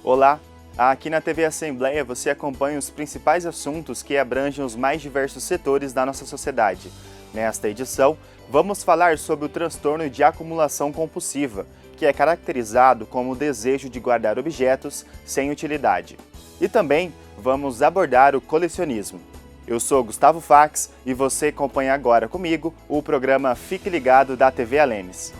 Olá, aqui na TV Assembleia você acompanha os principais assuntos que abrangem os mais diversos setores da nossa sociedade. Nesta edição, vamos falar sobre o transtorno de acumulação compulsiva, que é caracterizado como o desejo de guardar objetos sem utilidade. E também vamos abordar o colecionismo. Eu sou Gustavo Fax e você acompanha agora comigo o programa Fique Ligado da TV Alemes.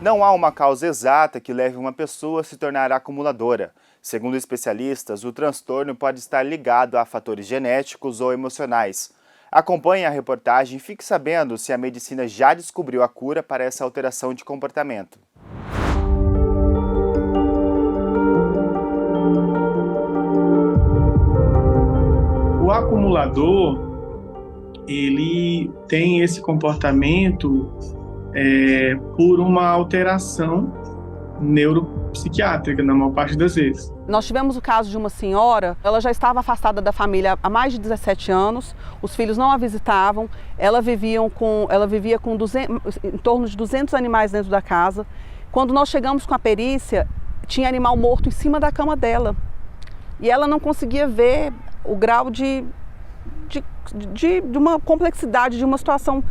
Não há uma causa exata que leve uma pessoa a se tornar acumuladora. Segundo especialistas, o transtorno pode estar ligado a fatores genéticos ou emocionais. Acompanhe a reportagem e fique sabendo se a medicina já descobriu a cura para essa alteração de comportamento. O acumulador, ele tem esse comportamento por uma alteração neuropsiquiátrica, na maior parte das vezes. Nós tivemos o caso de uma senhora, ela já estava afastada da família há mais de 17 anos, os filhos não a visitavam, ela vivia com em torno de 200 animais dentro da casa. Quando nós chegamos com a perícia, tinha animal morto em cima da cama dela. E ela não conseguia ver o grau de uma complexidade, de uma situação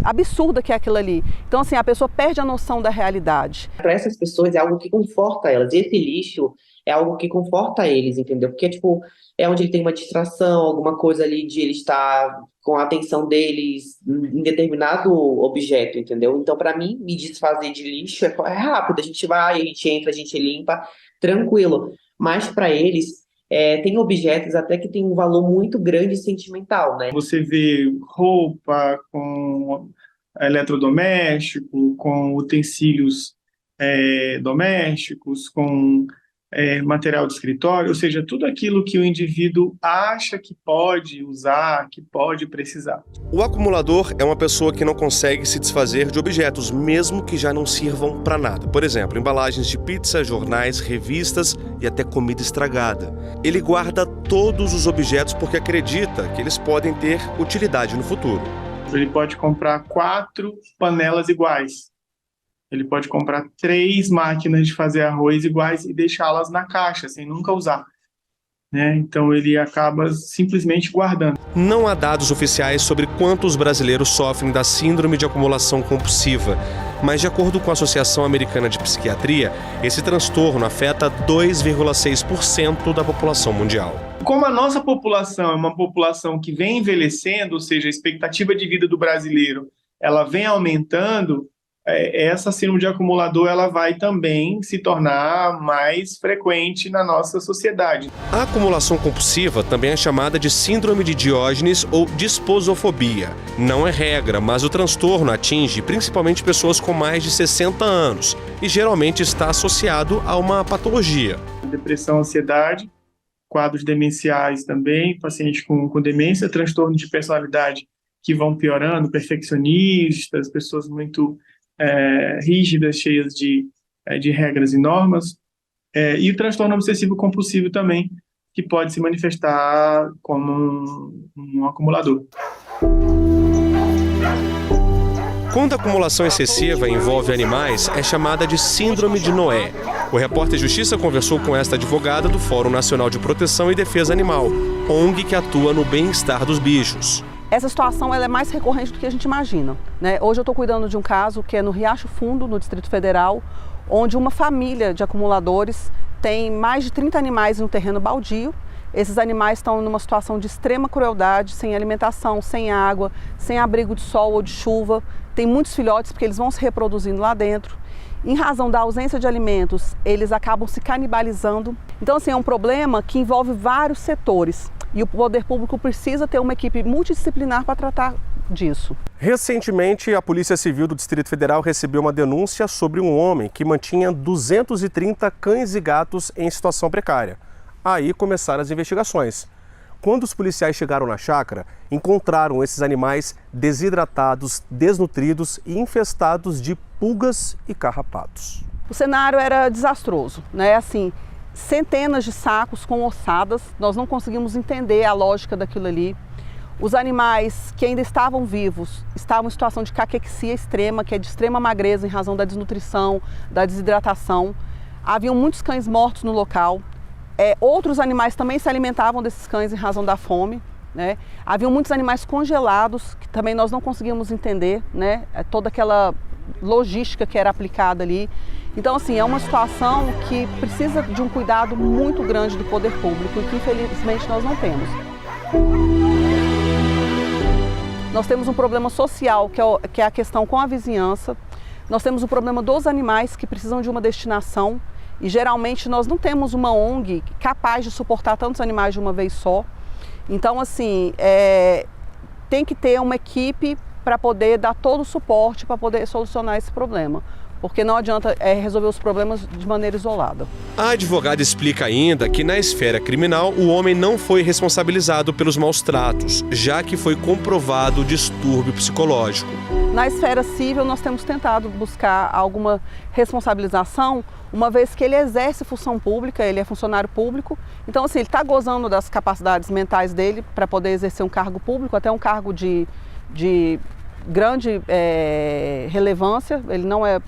absurda que é aquilo ali. Então, assim, a pessoa perde a noção da realidade. Para essas pessoas é algo que conforta elas. Esse lixo é algo que conforta eles, entendeu? Porque, tipo, é onde ele tem uma distração, alguma coisa ali de ele estar com a atenção deles em determinado objeto, entendeu? Então, para mim, me desfazer de lixo é rápido. A gente vai, a gente entra, a gente limpa, tranquilo. Mas para eles, tem objetos até que tem um valor muito grande sentimental, né? Você vê roupa com eletrodoméstico, com utensílios domésticos, com material de escritório, ou seja, tudo aquilo que o indivíduo acha que pode usar, que pode precisar. O acumulador é uma pessoa que não consegue se desfazer de objetos, mesmo que já não sirvam para nada. Por exemplo, embalagens de pizza, jornais, revistas e até comida estragada. Ele guarda todos os objetos porque acredita que eles podem ter utilidade no futuro. Ele pode comprar 4 panelas iguais. Ele pode comprar 3 máquinas de fazer arroz iguais e deixá-las na caixa, sem nunca usar. Então ele acaba simplesmente guardando. Não há dados oficiais sobre quantos brasileiros sofrem da síndrome de acumulação compulsiva, mas de acordo com a Associação Americana de Psiquiatria, esse transtorno afeta 2,6% da população mundial. Como a nossa população é uma população que vem envelhecendo, ou seja, a expectativa de vida do brasileiro ela vem aumentando, essa síndrome de acumulador ela vai também se tornar mais frequente na nossa sociedade. A acumulação compulsiva também é chamada de síndrome de Diógenes ou disposofobia. Não é regra, mas o transtorno atinge principalmente pessoas com mais de 60 anos e geralmente está associado a uma patologia. Depressão, ansiedade, quadros demenciais também, pacientes com demência, transtorno de personalidade que vão piorando, perfeccionistas, pessoas muito rígidas, cheias de regras e normas, e o transtorno obsessivo compulsivo também, que pode se manifestar como um acumulador. Quando a acumulação excessiva envolve animais, é chamada de síndrome de Noé. O repórter Justiça conversou com esta advogada do Fórum Nacional de Proteção e Defesa Animal, ONG que atua no bem-estar dos bichos. Essa situação ela é mais recorrente do que a gente imagina, né? Hoje eu estou cuidando de um caso que é no Riacho Fundo, no Distrito Federal, onde uma família de acumuladores tem mais de 30 animais no terreno baldio. Esses animais estão numa situação de extrema crueldade, sem alimentação, sem água, sem abrigo de sol ou de chuva. Tem muitos filhotes porque eles vão se reproduzindo lá dentro. Em razão da ausência de alimentos, eles acabam se canibalizando. Então, assim, é um problema que envolve vários setores. E o poder público precisa ter uma equipe multidisciplinar para tratar disso. Recentemente, a Polícia Civil do Distrito Federal recebeu uma denúncia sobre um homem que mantinha 230 cães e gatos em situação precária. Aí começaram as investigações. Quando os policiais chegaram na chácara, encontraram esses animais desidratados, desnutridos e infestados de pulgas e carrapatos. O cenário era desastroso, né? Assim, centenas de sacos com ossadas, nós não conseguimos entender a lógica daquilo ali. Os animais que ainda estavam vivos estavam em situação de caquexia extrema, que é de extrema magreza em razão da desnutrição, da desidratação. Haviam muitos cães mortos no local. Outros animais também se alimentavam desses cães em razão da fome, né? Haviam muitos animais congelados, que também nós não conseguíamos entender, né? Toda aquela logística que era aplicada ali. Então, assim, é uma situação que precisa de um cuidado muito grande do poder público e que, infelizmente, nós não temos. Nós temos um problema social, que é a questão com a vizinhança. Nós temos o problema dos animais que precisam de uma destinação. E geralmente nós não temos uma ONG capaz de suportar tantos animais de uma vez só. Então, assim, tem que ter uma equipe para poder dar todo o suporte para poder solucionar esse problema. Porque não adianta resolver os problemas de maneira isolada. A advogada explica ainda que na esfera criminal o homem não foi responsabilizado pelos maus tratos, já que foi comprovado o distúrbio psicológico. Na esfera civil nós temos tentado buscar alguma responsabilização, uma vez que ele exerce função pública, ele é funcionário público. Então, assim, ele está gozando das capacidades mentais dele para poder exercer um cargo público, até um cargo de grande relevância, ele não é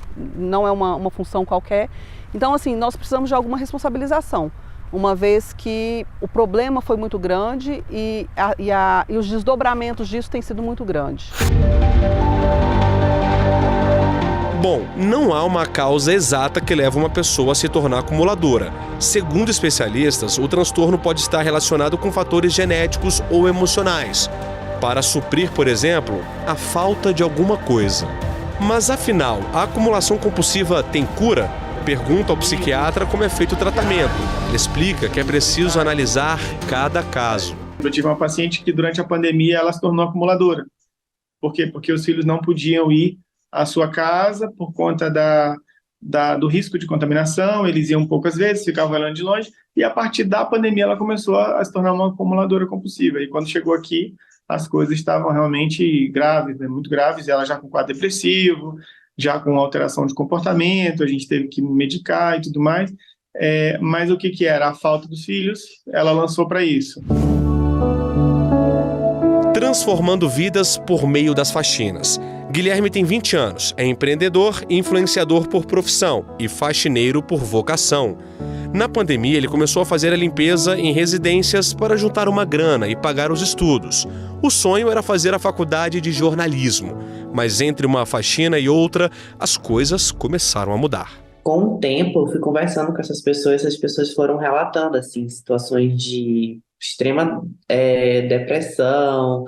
uma função qualquer. Então, assim, nós precisamos de alguma responsabilização, uma vez que o problema foi muito grande e os desdobramentos disso têm sido muito grandes. Bom, não há uma causa exata que leva uma pessoa a se tornar acumuladora. Segundo especialistas, o transtorno pode estar relacionado com fatores genéticos ou emocionais, para suprir, por exemplo, a falta de alguma coisa. Mas afinal, a acumulação compulsiva tem cura? Pergunta ao psiquiatra como é feito o tratamento. Ele explica que é preciso analisar cada caso. Eu tive uma paciente que durante a pandemia ela se tornou acumuladora. Por quê? Porque os filhos não podiam ir à sua casa por conta do risco de contaminação, eles iam poucas vezes, ficavam olhando de longe, e a partir da pandemia ela começou a se tornar uma acumuladora compulsiva. E quando chegou aqui, as coisas estavam realmente graves, né? Muito graves, ela já com quadro depressivo, já com alteração de comportamento, a gente teve que medicar e tudo mais, mas o que era? A falta dos filhos, ela lançou para isso. Transformando vidas por meio das faxinas. Guilherme tem 20 anos, é empreendedor e influenciador por profissão e faxineiro por vocação. Na pandemia, ele começou a fazer a limpeza em residências para juntar uma grana e pagar os estudos. O sonho era fazer a faculdade de jornalismo, mas entre uma faxina e outra, as coisas começaram a mudar. Com o tempo, eu fui conversando com essas pessoas foram relatando assim, situações de extrema depressão,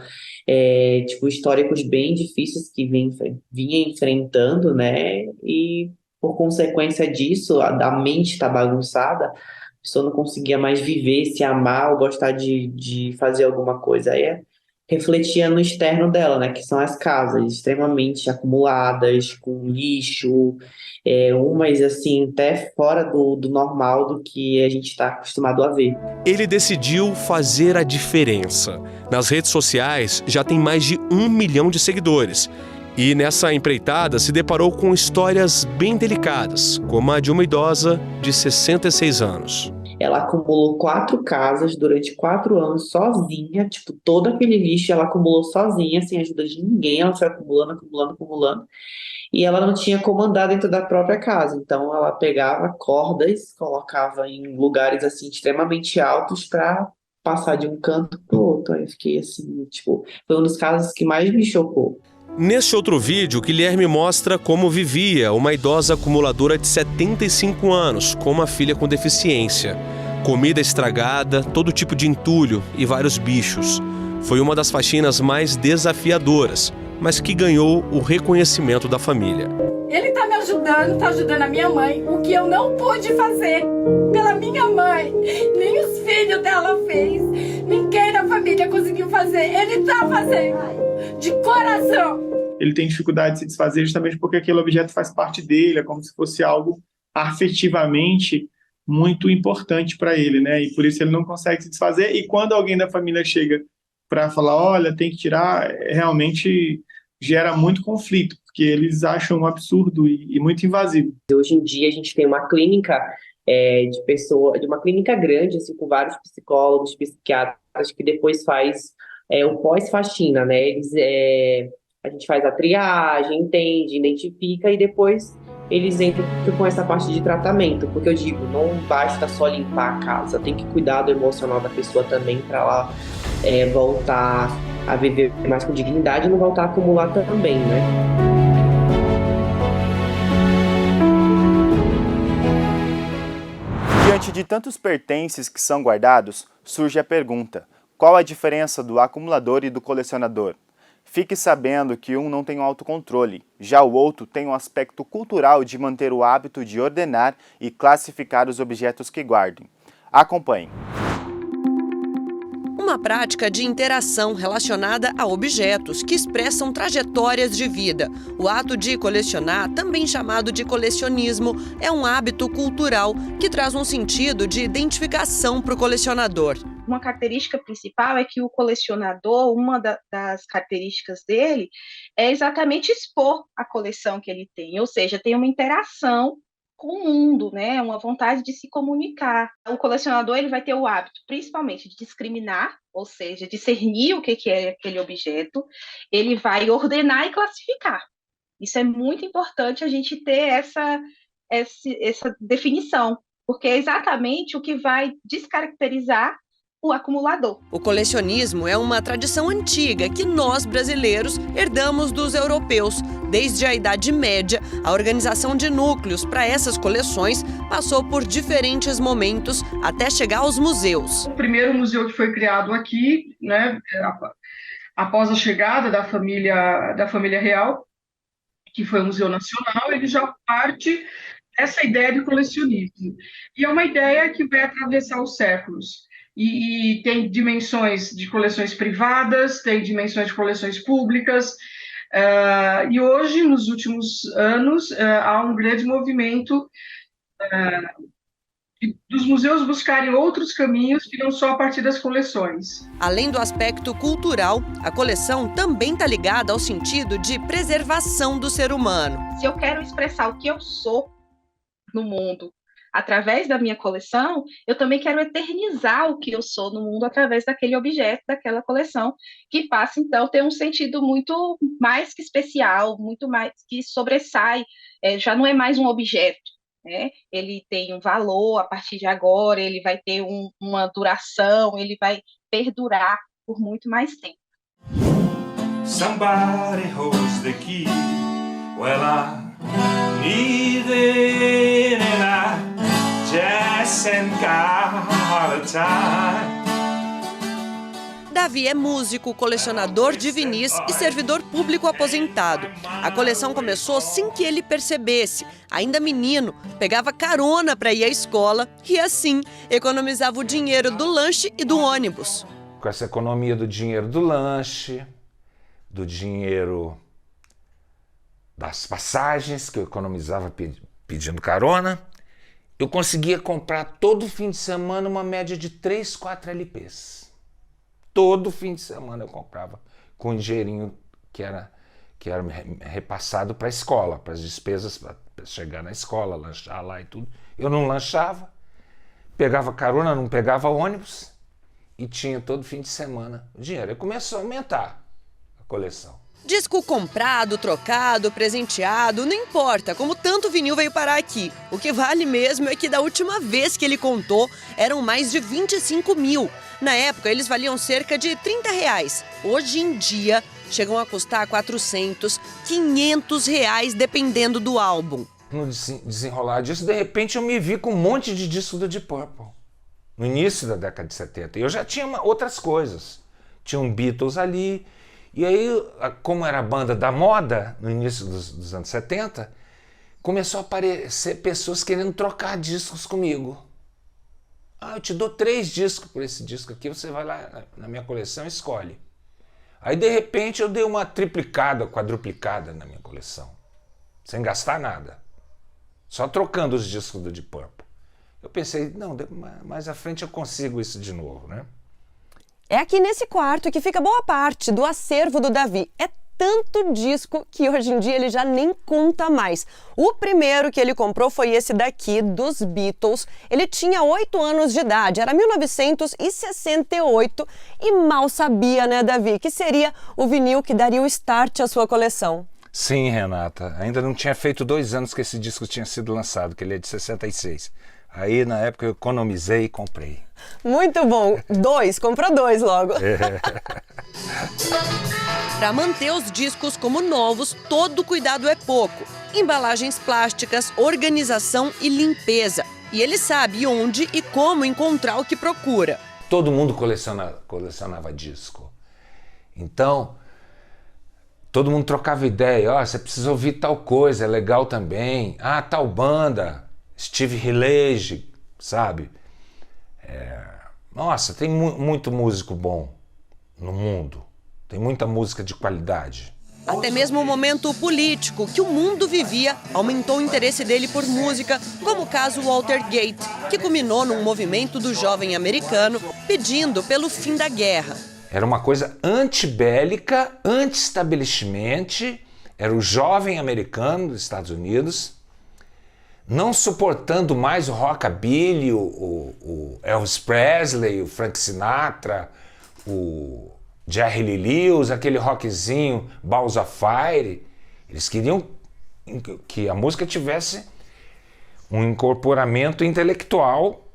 históricos bem difíceis que vinha enfrentando, né? E por consequência disso, a mente está bagunçada, a pessoa não conseguia mais viver, se amar ou gostar de fazer alguma coisa. Aí refletia no externo dela, né? Que são as casas extremamente acumuladas, com lixo, umas assim, até fora do normal do que a gente está acostumado a ver. Ele decidiu fazer a diferença. Nas redes sociais já tem mais de 1 milhão de seguidores. E nessa empreitada se deparou com histórias bem delicadas, como a de uma idosa de 66 anos. Ela acumulou 4 casas durante 4 anos sozinha, todo aquele lixo ela acumulou sozinha, sem ajuda de ninguém, ela foi acumulando. E ela não tinha como andar dentro da própria casa, então ela pegava cordas, colocava em lugares assim extremamente altos para passar de um canto para o outro. Aí eu fiquei assim, foi um dos casos que mais me chocou. Neste outro vídeo, Guilherme mostra como vivia uma idosa acumuladora de 75 anos, com uma filha com deficiência. Comida estragada, todo tipo de entulho e vários bichos. Foi uma das faxinas mais desafiadoras, mas que ganhou o reconhecimento da família. Ele está me ajudando, está ajudando a minha mãe, o que eu não pude fazer pela minha mãe, nem os filhos dela fez, ninguém da família conseguiu fazer, ele está fazendo, de coração. Ele tem dificuldade de se desfazer justamente porque aquele objeto faz parte dele, é como se fosse algo afetivamente muito importante para ele, né? E por isso ele não consegue se desfazer, e quando alguém da família chega para falar, olha, tem que tirar, realmente gera muito conflito, porque eles acham um absurdo e muito invasivo. Hoje em dia a gente tem uma clínica de uma clínica grande, assim, com vários psicólogos, psiquiatras, que depois faz o pós-faxina, né? A gente faz a triagem, entende, identifica e depois eles entram com essa parte de tratamento, porque eu digo, não basta só limpar a casa, tem que cuidar do emocional da pessoa também para ela voltar a viver mais com dignidade e não voltar a acumular também, né? Diante de tantos pertences que são guardados, surge a pergunta: qual a diferença do acumulador e do colecionador? Fique sabendo que um não tem o autocontrole, já o outro tem um aspecto cultural de manter o hábito de ordenar e classificar os objetos que guardem. Acompanhe. Uma prática de interação relacionada a objetos que expressam trajetórias de vida. O ato de colecionar, também chamado de colecionismo, é um hábito cultural que traz um sentido de identificação para o colecionador. Uma característica principal é que o colecionador, uma das características dele é exatamente expor a coleção que ele tem, ou seja, tem uma interação com o mundo, né? Uma vontade de se comunicar. O colecionador ele vai ter o hábito, principalmente, de discriminar, ou seja, discernir o que é aquele objeto, ele vai ordenar e classificar. Isso é muito importante a gente ter essa definição, porque é exatamente o que vai descaracterizar o acumulador. O colecionismo é uma tradição antiga que nós, brasileiros, herdamos dos europeus. Desde a Idade Média, a organização de núcleos para essas coleções passou por diferentes momentos até chegar aos museus. O primeiro museu que foi criado aqui, né, após a chegada da família real, que foi o Museu Nacional, ele já parte dessa ideia de colecionismo. E é uma ideia que vai atravessar os séculos. E tem dimensões de coleções privadas, tem dimensões de coleções públicas, e hoje, nos últimos anos, há um grande movimento dos museus buscarem outros caminhos que não só a partir das coleções. Além do aspecto cultural, a coleção também está ligada ao sentido de preservação do ser humano. Se eu quero expressar o que eu sou no mundo, através da minha coleção, eu também quero eternizar o que eu sou no mundo através daquele objeto, daquela coleção, que passa, então, a ter um sentido muito mais que especial, muito mais que sobressai, já não é mais um objeto, né? Ele tem um valor a partir de agora, ele vai ter uma duração, ele vai perdurar por muito mais tempo. Somebody holds the key. Well, I need it and I just ain't got the time. Davi é músico, colecionador de vinis e servidor público aposentado. A coleção começou sem que ele percebesse. Ainda menino, pegava carona para ir à escola e assim economizava o dinheiro do lanche e do ônibus. Com essa economia do dinheiro do lanche, do dinheiro das passagens que eu economizava pedindo carona, eu conseguia comprar todo fim de semana uma média de 3, 4 LPs. Todo fim de semana eu comprava com um dinheirinho que era repassado para a escola, para as despesas, para chegar na escola, lanchar lá e tudo. Eu não lanchava, pegava carona, não pegava ônibus e tinha todo fim de semana o dinheiro. E começou a aumentar a coleção. Disco comprado, trocado, presenteado, não importa, como tanto vinil veio parar aqui. O que vale mesmo é que da última vez que ele contou, eram mais de 25 mil. Na época, eles valiam cerca de R$30. Hoje em dia, chegam a custar 400, 500 reais, dependendo do álbum. No desenrolar disso, de repente eu me vi com um monte de disco do Deep Purple. No início da década de 70. E eu já tinha outras coisas. Tinha um Beatles ali. E aí, como era a banda da moda, no início dos anos 70, começou a aparecer pessoas querendo trocar discos comigo. Eu te dou 3 discos por esse disco aqui, você vai lá na minha coleção e escolhe. Aí, de repente, eu dei uma triplicada, quadruplicada na minha coleção. Sem gastar nada. Só trocando os discos do Deep Purple. Eu pensei, não, mais à frente eu consigo isso de novo, né? É aqui nesse quarto que fica boa parte do acervo do Davi. É tanto disco que hoje em dia ele já nem conta mais. O primeiro que ele comprou foi esse daqui, dos Beatles. Ele tinha 8 anos de idade, era 1968 e mal sabia, né, Davi, que seria o vinil que daria o start à sua coleção. Sim, Renata. Ainda não tinha feito 2 anos que esse disco tinha sido lançado, que ele é de 66. Aí, na época, eu economizei e comprei. Muito bom. 2, comprou 2 logo. Para manter os discos como novos, todo cuidado é pouco. Embalagens plásticas, organização e limpeza. E ele sabe onde e como encontrar o que procura. Todo mundo colecionava disco. Então, todo mundo trocava ideia. Ó, você precisa ouvir tal coisa, é legal também. Ah, tal banda. Steve Hillage, sabe? Nossa, tem muito músico bom no mundo. Tem muita música de qualidade. Até mesmo o momento político que o mundo vivia aumentou o interesse dele por música, como o caso Watergate, que culminou num movimento do jovem americano pedindo pelo fim da guerra. Era uma coisa antibélica, anti-establishment. Era o jovem americano dos Estados Unidos não suportando mais o rockabilly, o Elvis Presley, o Frank Sinatra, o Jerry Lee Lewis, aquele rockzinho Balls of Fire. Eles queriam que a música tivesse um incorporamento intelectual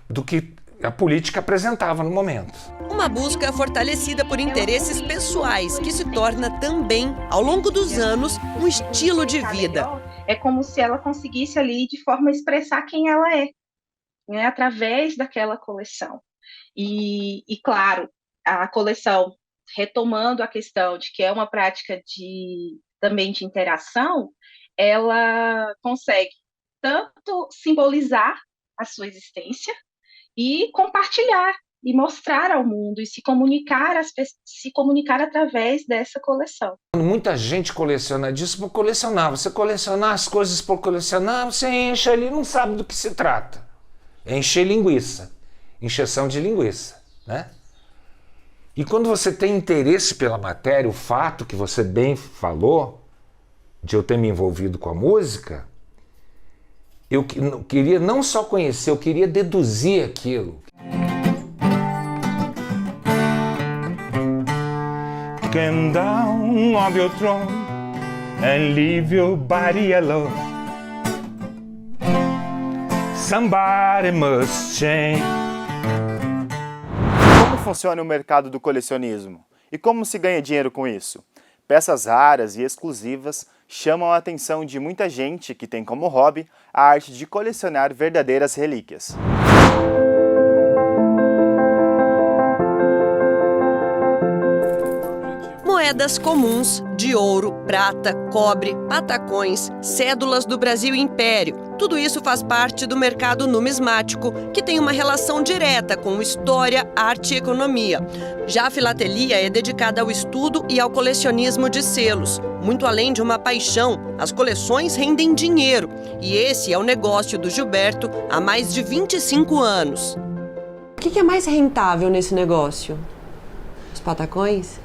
do que a política apresentava no momento. Uma busca fortalecida por interesses pessoais que se torna também, ao longo dos anos, um estilo de vida. É como se ela conseguisse ali, de forma a expressar quem ela é, né, através daquela coleção. E claro, a coleção, retomando a questão de que é uma prática também de interação, ela consegue tanto simbolizar a sua existência e compartilhar e mostrar ao mundo e se comunicar através dessa coleção. Muita gente coleciona disso por colecionar. Você colecionar as coisas por colecionar, você enche ali e não sabe do que se trata. É encher linguiça, encheção de linguiça, né? E quando você tem interesse pela matéria, o fato que você bem falou, de eu ter me envolvido com a música, eu queria não só conhecer, eu queria deduzir aquilo. Come down off your throne and leave your body alone. Somebody must change. Como funciona o mercado do colecionismo? E como se ganha dinheiro com isso? Peças raras e exclusivas chamam a atenção de muita gente que tem como hobby a arte de colecionar verdadeiras relíquias. Moedas comuns de ouro, prata, cobre, patacões, cédulas do Brasil Império. Tudo isso faz parte do mercado numismático, que tem uma relação direta com história, arte e economia. Já a filatelia é dedicada ao estudo e ao colecionismo de selos. Muito além de uma paixão, as coleções rendem dinheiro. E esse é o negócio do Gilberto há mais de 25 anos. O que é mais rentável nesse negócio? Os patacões?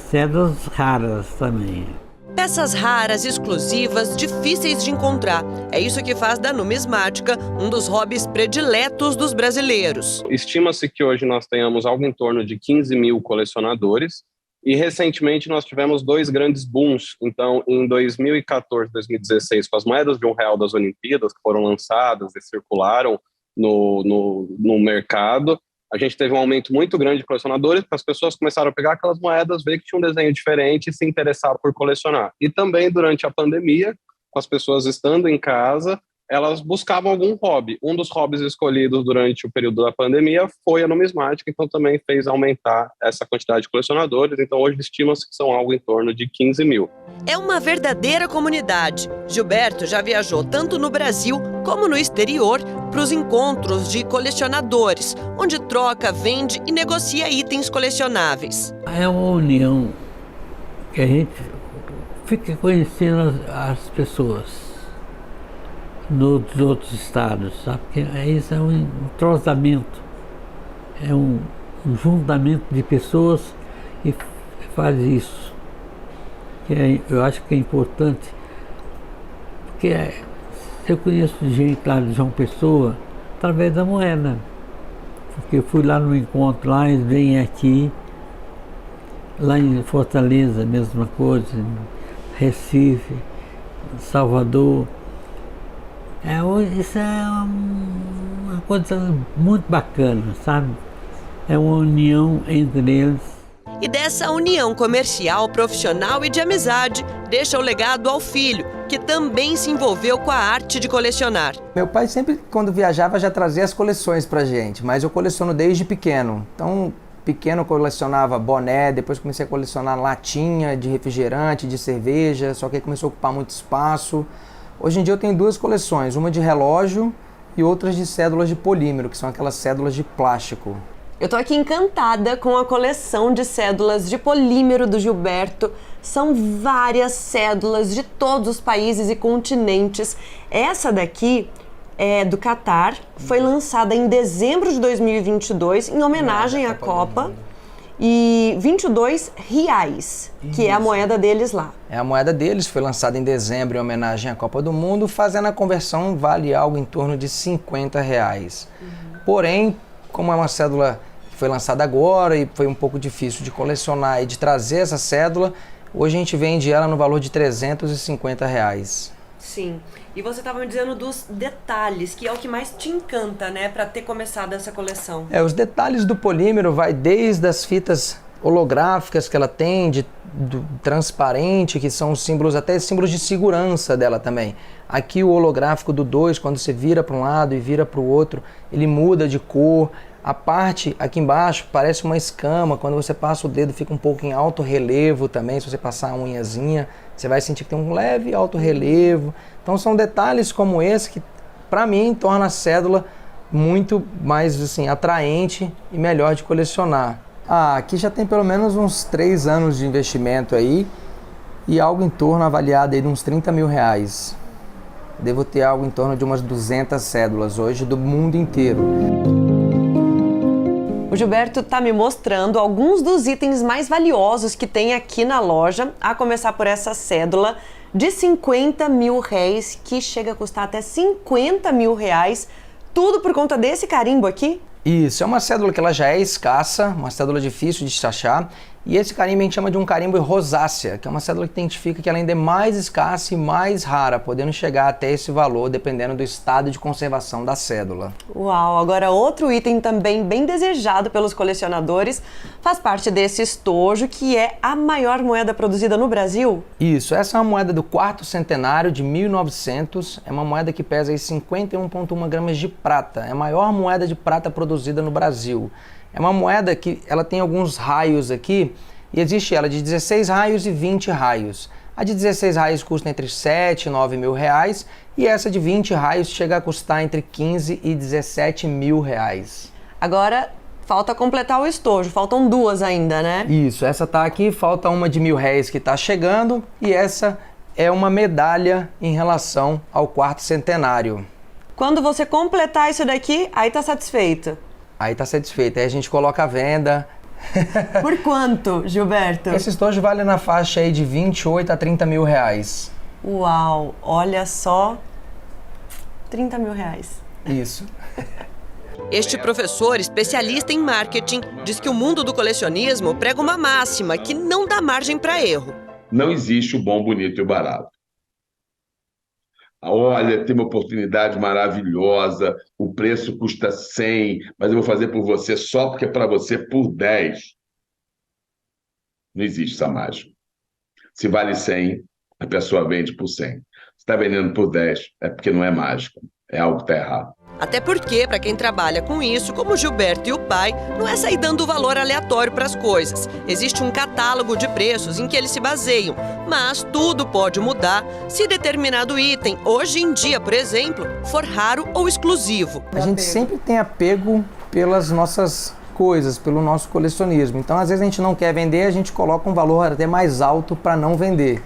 Cédulas raras também. Peças raras, exclusivas, difíceis de encontrar. É isso que faz da numismática um dos hobbies prediletos dos brasileiros. Estima-se que hoje nós tenhamos algo em torno de 15 mil colecionadores e recentemente nós tivemos 2 grandes booms. Então, em 2014, 2016, com as moedas de R$1 das Olimpíadas que foram lançadas e circularam no mercado, a gente teve um aumento muito grande de colecionadores, porque as pessoas começaram a pegar aquelas moedas, ver que tinha um desenho diferente e se interessar por colecionar. E também durante a pandemia, com as pessoas estando em casa, elas buscavam algum hobby. Um dos hobbies escolhidos durante o período da pandemia foi a numismática, então também fez aumentar essa quantidade de colecionadores. Então hoje estima-se que são algo em torno de 15 mil. É uma verdadeira comunidade. Gilberto já viajou tanto no Brasil como no exterior para os encontros de colecionadores, onde troca, vende e negocia itens colecionáveis. É uma união que a gente fica conhecendo as pessoas nos outros estados, sabe? Porque isso é um entrosamento, é um juntamento de pessoas que faz isso. eu acho que é importante, porque eu conheço gente lá de João Pessoa através da moeda, porque eu fui lá no encontro, lá eles vêm aqui, lá em Fortaleza, a mesma coisa, Recife, Salvador. Isso é uma coisa muito bacana, sabe? É uma união entre eles. E dessa união comercial, profissional e de amizade, deixa o legado ao filho, que também se envolveu com a arte de colecionar. Meu pai sempre, quando viajava, já trazia as coleções pra gente, mas eu coleciono desde pequeno. Então, pequeno eu colecionava boné, depois comecei a colecionar latinha de refrigerante, de cerveja, só que aí começou a ocupar muito espaço. Hoje em dia eu tenho 2 coleções, uma de relógio e outras de cédulas de polímero, que são aquelas cédulas de plástico. Eu tô aqui encantada com a coleção de cédulas de polímero do Gilberto. São várias cédulas de todos os países e continentes. Essa daqui é do Catar, foi lançada em dezembro de 2022 em homenagem à Copa. E 22 reais, que é a moeda deles lá. É a moeda deles, foi lançada em dezembro em homenagem à Copa do Mundo, fazendo a conversão vale algo em torno de 50 reais. Porém, como é uma cédula que foi lançada agora e foi um pouco difícil de colecionar e de trazer essa cédula, hoje a gente vende ela no valor de 350 reais. Sim, e você estava me dizendo dos detalhes, que é o que mais te encanta, né, para ter começado essa coleção. Os detalhes do polímero vai desde as fitas holográficas que ela tem, do transparente, que são símbolos, até símbolos de segurança dela também. Aqui o holográfico do 2, quando você vira para um lado e vira para o outro, ele muda de cor. A parte aqui embaixo parece uma escama, quando você passa o dedo fica um pouco em alto relevo também, se você passar a unhazinha, você vai sentir que tem um leve alto relevo. Então são detalhes como esse que, para mim, torna a cédula muito mais assim, atraente e melhor de colecionar. Aqui já tem pelo menos uns 3 anos de investimento aí e algo em torno avaliado aí de uns 30 mil reais. Devo ter algo em torno de umas 200 cédulas hoje do mundo inteiro. O Gilberto está me mostrando alguns dos itens mais valiosos que tem aqui na loja, a começar por essa cédula de 50 mil réis, que chega a custar até 50 mil reais, tudo por conta desse carimbo aqui? Isso, é uma cédula que ela já é escassa, uma cédula difícil de se achar, e esse carimbo a gente chama de um carimbo rosácea, que é uma cédula que identifica que ela ainda é mais escassa e mais rara, podendo chegar até esse valor, dependendo do estado de conservação da cédula. Uau, agora outro item também bem desejado pelos colecionadores, faz parte desse estojo, que é a maior moeda produzida no Brasil? Isso, essa é uma moeda do 4º centenário de 1900, é uma moeda que pesa 51,1 gramas de prata, é a maior moeda de prata produzida no Brasil. É uma moeda que ela tem alguns raios aqui, e existe ela de 16 raios e 20 raios. A de 16 raios custa entre 7 e 9 mil reais, e essa de 20 raios chega a custar entre 15 e 17 mil reais. Agora, falta completar o estojo, faltam 2 ainda, né? Isso, essa tá aqui, falta uma de 1.000 réis que tá chegando, e essa é uma medalha em relação ao 4º centenário. Quando você completar isso daqui, aí tá satisfeito? Aí tá satisfeito, aí a gente coloca a venda. Por quanto, Gilberto? Esse estojo vale na faixa aí de 28 a 30 mil reais. Uau, olha só, 30 mil reais. Isso. Este professor, especialista em marketing, diz que o mundo do colecionismo prega uma máxima que não dá margem para erro. Não existe o bom, bonito e o barato. Olha, tem uma oportunidade maravilhosa, o preço custa 100, mas eu vou fazer por você só porque é para você por 10. Não existe essa mágica. Se vale 100, a pessoa vende por 100. Se está vendendo por 10, é porque não é mágica, é algo que está errado. Até porque, para quem trabalha com isso, como o Gilberto e o pai, não é sair dando valor aleatório para as coisas. Existe um catálogo de preços em que eles se baseiam, mas tudo pode mudar se determinado item, hoje em dia, por exemplo, for raro ou exclusivo. A gente sempre tem apego pelas nossas coisas, pelo nosso colecionismo. Então, às vezes a gente não quer vender, a gente coloca um valor até mais alto para não vender.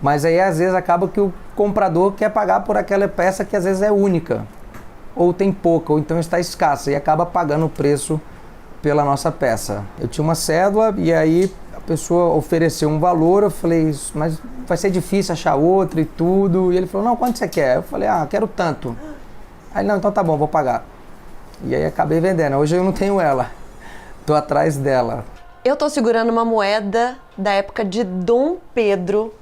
Mas aí, às vezes, acaba que o comprador quer pagar por aquela peça que às vezes é única, ou tem pouca, ou então está escassa, e acaba pagando o preço pela nossa peça. Eu tinha uma cédula e aí pessoa ofereceu um valor, eu falei, mas vai ser difícil achar outra e tudo. E ele falou, não, quanto você quer? Eu falei, quero tanto. Aí, não, então tá bom, vou pagar. E aí acabei vendendo. Hoje eu não tenho ela, tô atrás dela. Eu tô segurando uma moeda da época de Dom Pedro,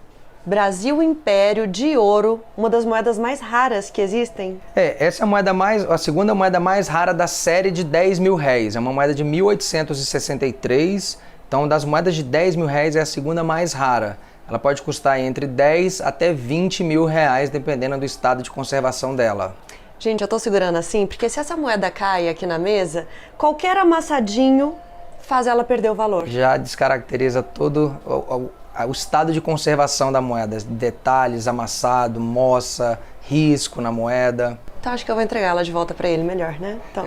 Brasil Império, de ouro, uma das moedas mais raras que existem. Essa é a segunda moeda mais rara da série de 10 mil réis. É uma moeda de 1863, então das moedas de 10 mil réis é a segunda mais rara. Ela pode custar entre 10 até 20 mil reais, dependendo do estado de conservação dela. Gente, eu tô segurando assim, porque se essa moeda cai aqui na mesa, qualquer amassadinho faz ela perder o valor. Já descaracteriza todo o estado de conservação da moeda, detalhes, amassado, moça, risco na moeda. Então acho que eu vou entregar ela de volta para ele melhor, né? Então.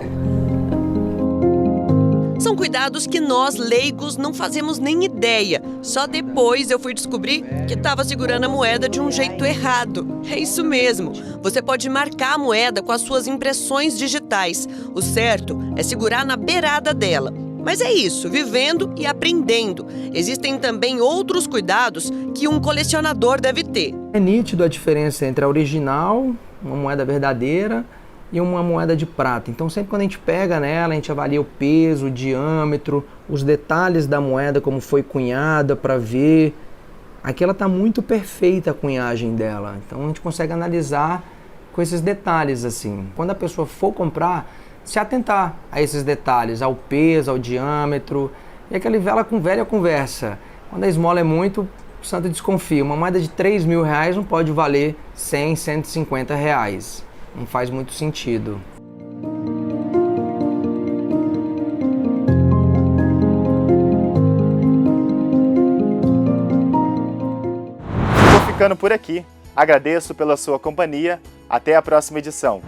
São cuidados que nós, leigos, não fazemos nem ideia. Só depois eu fui descobrir que estava segurando a moeda de um jeito errado. É isso mesmo. Você pode marcar a moeda com as suas impressões digitais. O certo é segurar na beirada dela. Mas é isso, vivendo e aprendendo. Existem também outros cuidados que um colecionador deve ter. É nítido a diferença entre a original, uma moeda verdadeira, e uma moeda de prata. Então sempre quando a gente pega nela, a gente avalia o peso, o diâmetro, os detalhes da moeda, como foi cunhada, para ver. Aqui ela está muito perfeita, a cunhagem dela. Então a gente consegue analisar com esses detalhes assim. Quando a pessoa for comprar, se atentar a esses detalhes, ao peso, ao diâmetro, e aquele velha conversa. Quando a esmola é muito, o santo desconfia. Uma moeda de 3 mil reais não pode valer 100, 150 reais. Não faz muito sentido. Vou ficando por aqui. Agradeço pela sua companhia. Até a próxima edição.